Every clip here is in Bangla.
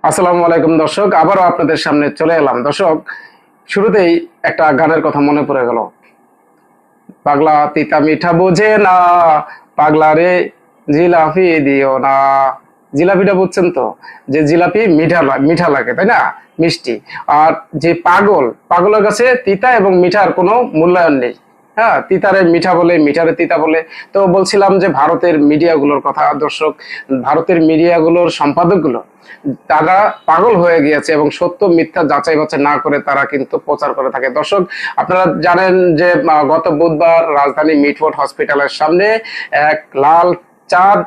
আসসালামু আলাইকুম দর্শক, আবারও আপনাদের সামনে চলে এলাম। দর্শক, শুরুতেই একটা গানের কথা মনে পড়ে গেল। পাগলা তিতা মিঠা বোঝে না, পাগলা রে জিলাপি দিও না। জিলাপিটা বুঝছেন তো, যে জিলাপি মিঠা মিঠা লাগে, তাই না? মিষ্টি। আর যে পাগল, পাগলের কাছে তিতা এবং মিঠার কোনো মূল্যায়ন নেই। হ্যাঁ, তিতারে মিঠা বলে, মিঠারে তিতা বলে। তো বলছিলাম যে ভারতের মিডিয়াগুলোর কথা। দর্শক, ভারতের মিডিয়াগুলোর সম্পাদকগুলো, তারা পাগল হয়ে গিয়েছে এবং সত্য মিথ্যা যাচাই বাছাই না করে তারা কিন্তু প্রচার করে থাকে। দর্শক, আপনারা জানেন যে গত বুধবার রাজধানী মিটফোর্ড হসপিটালের সামনে এক লাল চাঁদ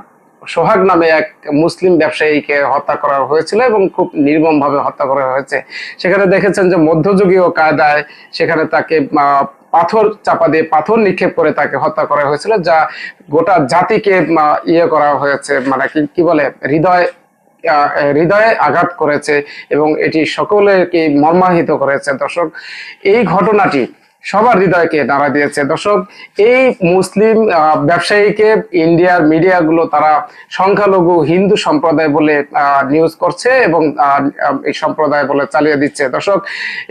সোহাগ নামে এক মুসলিম ব্যবসায়ীকে হত্যা করা হয়েছিল এবং খুব নির্মম ভাবে হত্যা করা হয়েছে। সেখানে দেখেছেন যে মধ্যযুগীয় কায়দায় সেখানে তাকে পাথর চাপা দিয়ে পাথর নিক্ষেপ করে তাকে হত্যা করা হয়েছিল, যা গোটা জাতিকে ইয়ে করা হয়েছে, মানে কি বলে, হৃদয়ে আঘাত করেছে এবং এটি সকলেকে মর্মাহিত করেছে। দর্শক, এই ঘটনাটি সবার হৃদয়কে নাড়া দিয়েছে। দর্শক, এই মুসলিম ব্যবসায়ীকে ইন্ডিয়ার মিডিয়াগুলো তারা সংখ্যালঘু হিন্দু সম্প্রদায় বলে নিউজ করছে এবং এই সম্প্রদায় বলে চালিয়ে দিচ্ছে। দর্শক,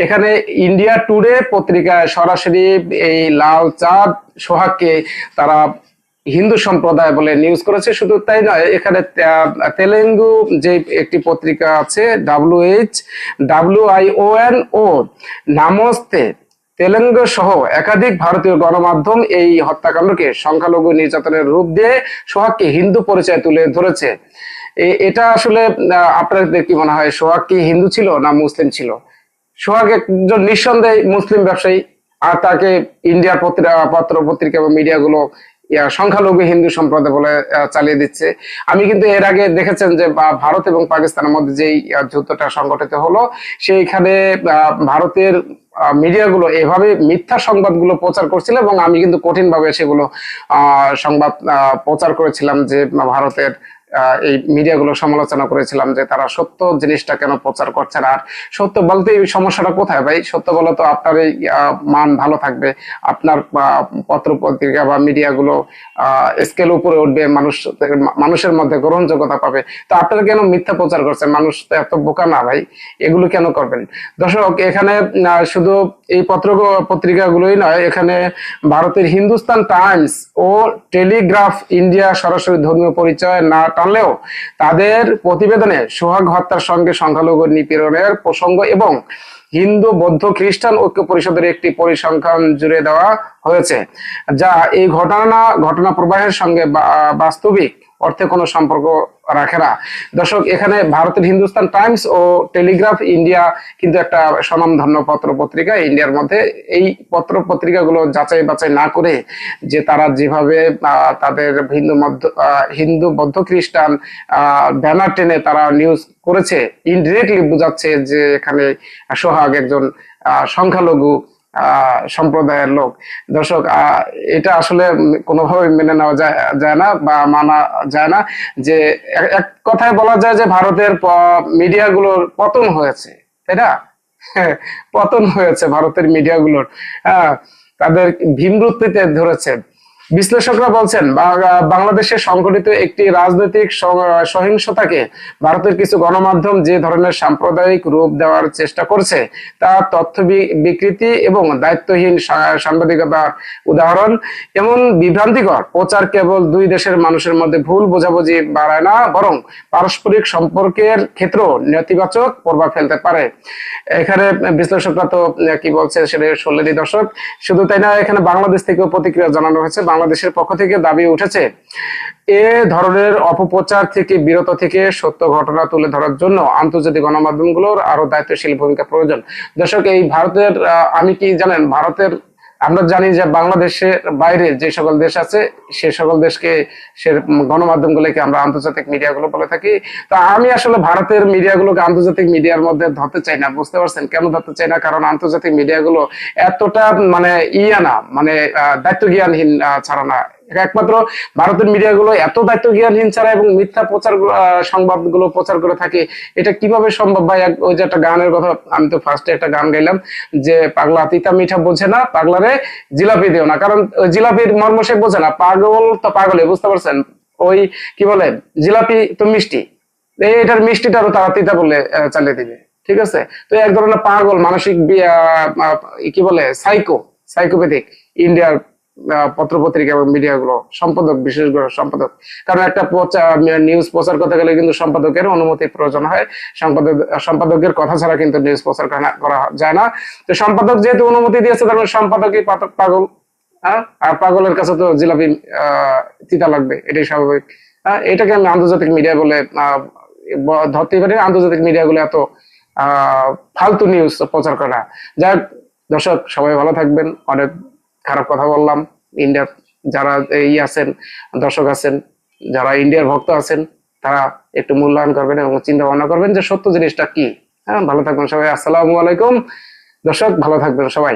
এখানে ইন্ডিয়া টুডে পত্রিকায় সরাসরি এই লাল চাঁদ সোহাগকে তারা হিন্দু সম্প্রদায় বলে নিউজ করেছে। শুধু তাই নয়, এখানে তেলেঙ্গু যে একটি পত্রিকা আছে, WION নামস্তে তেলেঙ্গু সহ একাধিক ভারতীয় গণমাধ্যম এই হত্যাকাণ্ডকে সংখ্যালঘু নির্যাতনের রূপ দিয়ে সোহাগকে হিন্দু পরিচয় তুলে ধরেছে। এটা আসলে আপনাদের কি মনে হয়, সোহাগ কি হিন্দু ছিল না মুসলিম ছিল? সোহাগ একজন নিঃসন্দেহে মুসলিম ব্যবসায়ী, আর তাকে ইন্ডিয়ার পত্র পত্রিকা এবং মিডিয়াগুলো সংখ্যালঘু হিন্দু সম্প্রদায় বলে চালিয়ে দিচ্ছে। আমি কিন্তু এর আগে দেখেছেন যে ভারত এবং পাকিস্তানের মধ্যে যেই যুদ্ধটা সংগঠিত হলো, সেইখানে ভারতের মিডিয়াগুলো এভাবে মিথ্যা সংবাদগুলো প্রচার করছিল এবং আমি কিন্তু কঠিনভাবে সেগুলো সংবাদ প্রচার করেছিলাম, যে ভারতের এই মিডিয়াগুলো সমালোচনা করেছিলাম যে তারা সত্য জিনিসটা কেন প্রচার করছে না। আর সত্য বলতে এই সমস্যাটা কোথায় ভাই? সত্য বলে তো আপনার এই মান ভালো থাকবে, আপনার পত্র পত্রিকা বা মিডিয়াগুলো স্কেল উপরে উঠবে, মানুষের মধ্যে গ্রহণযোগ্যতা পাবে। তো আপনারা কেন মিথ্যা প্রচার করছেন? মানুষ তো এত বোকা না ভাই, এগুলো কেন করবেন? দর্শক, এখানে শুধু এই পত্রিকাগুলোই নয়, এখানে ভারতের হিন্দুস্তান টাইমস ও টেলিগ্রাফ ইন্ডিয়া সরাসরি ধর্মীয় পরিচয় না টানলেও তাদের প্রতিবেদনে সোহাগ হত্যার সঙ্গে সংখ্যালঘু নিপীড়নের প্রসঙ্গ এবং হিন্দু বৌদ্ধ খ্রিস্টান ঐক্য পরিষদের একটি পরিসংখ্যান জুড়ে দেওয়া হয়েছে, যা এই ঘটনা প্রবাহের সঙ্গে বাস্তবিক অর্থে কোনো সম্পর্ক রাখে না। দর্শক, এখানে ভারতের হিন্দুস্তান টাইমস ও টেলিগ্রাফ ইন্ডিয়া কিন্তু একটা স্বনামধন্য পত্র পত্রিকা ইন্ডিয়ার মধ্যে। এই পত্র পত্রিকাগুলো যাচাই বাছাই না করে যে তারা যেভাবে তাদের হিন্দু বৌদ্ধ খ্রিস্টান ব্যানার টেনে তারা নিউজ করেছে, ইনডিরেক্টলি বোঝাচ্ছে যে এখানে সোহাগ একজন সংখ্যালঘু সম্প্রদায়ের লোক। দর্শক, এটা আসলে কোনোভাবে মেনে নেওয়া যায় না বা মানা যায় না। যে এক কথায় বলা যায় যে ভারতের মিডিয়াগুলোর পতন হয়েছে, তাই না? পতন হয়েছে ভারতের মিডিয়াগুলোর। তাদের ভীমরুক্তিতে ধরেছে। বিশ্লেষকরা বলছেন বাংলাদেশে সংঘটিত একটি রাজনৈতিক সহিংসতাকে ভারতের কিছু গণমাধ্যম যে ধরনের সাম্প্রদায়িক রূপ দেওয়ার চেষ্টা করছে তা তথ্য বিকৃতি এবং দায়িত্বহীন সাংবাদিকতার উদাহরণ। এমন বিভ্রান্তিকর প্রচার কেবল দুই দেশের মানুষের মধ্যে ভুল বোঝাবুঝি বাড়ায় না, বরং পারস্পরিক সম্পর্কের ক্ষেত্রেও নেতিবাচক প্রভাব ফেলতে পারে। এখানে বিশ্লেষকরা তো কি বলছে সেটা শুনলেনই দর্শক। শুধু তাই না, এখানে বাংলাদেশ থেকেও প্রতিক্রিয়া জানানো হয়েছে। বাংলাদেশের পক্ষ থেকে দাবি উঠেছে এ ধরনের অপপ্রচার থেকে বিরত থেকে সত্য ঘটনা তুলে ধরার জন্য আন্তর্জাতিক গণমাধ্যমগুলোর আরো দায়িত্বশীল ভূমিকা প্রয়োজন। দর্শক, এই ভারতের আমি কি জানেন, ভারতের আমরা জানি যে বাংলাদেশের বাইরে যে সকল দেশ আছে সে সকল দেশকে সে গণমাধ্যমগুলোকে আমরা আন্তর্জাতিক মিডিয়াগুলো বলে থাকি। তো আমি আসলে ভারতের মিডিয়াগুলোকে আন্তর্জাতিক মিডিয়ার মধ্যে ধরতে চাই না। বুঝতে পারছেন কেন ধরতে চাই না? কারণ আন্তর্জাতিক মিডিয়াগুলো এতটা মানে না, মানে দায়িত্ব জ্ঞানহীন ছাড়া না। একমাত্র ভারতের মিডিয়াগুলো এত দায়িত্ব জ্ঞানহীন ছাড়া এবং মিথ্যা প্রচার সংবাদগুলো প্রচার করে থাকে, এটা কিভাবে সম্ভব ভাই? ওই যে একটা গানের কথা, আমি তো ফার্স্টে একটা গান গাইলাম যে পাগলা তিতা মিঠা বোঝে না, পাগলারে জিলাপি দিও না। কারণ জিলাপির মর্ম সে বোঝে না, পাগল তো পাগলে, বুঝতে পারছেন? ওই কি বলে, জিলাপি তো মিষ্টি, এটার মিষ্টিটা আরো তারা তিতা বলে চালিয়ে দিবে। ঠিক আছে, তো এক ধরনের পাগল মানসিক কি বলে সাইকোপ্যাথিক ইন্ডিয়ার পত্রপত্রিকা এবং মিডিয়া গুলো সম্পাদক, বিশেষ করে সম্পাদক। কারণ একটা নিউজ প্রচার করতে গেলে কিন্তু সম্পাদকের অনুমতির প্রয়োজন হয়। সম্পাদকের কথা ছাড়া কিন্তু নিউজ প্রচার করা যায় না। তো সম্পাদক যেহেতু অনুমতি দিয়েছে, তার মানে সম্পাদকই পাগল। আর পাগলের কাছে তো জিলাপি তিতা লাগবে, এটাই স্বাভাবিক। এটাকে আমি আন্তর্জাতিক মিডিয়া বলে ধরতে পারি। আন্তর্জাতিক মিডিয়া গুলো এত ফালতু নিউজ প্রচার করা। যাক দর্শক, সবাই ভালো থাকবেন। অনেক খারাপ কথা বললাম। ইন্ডিয়ার যারা আছেন, দর্শক আছেন, যারা ইন্ডিয়ার ভক্ত আছেন, তারা একটু মূল্যায়ন করবেন এবং চিন্তা ভাবনা করবেন যে সত্য জিনিসটা কি। হ্যাঁ, ভালো থাকবেন সবাই। আসসালামু আলাইকুম। দর্শক ভালো থাকবেন সবাই।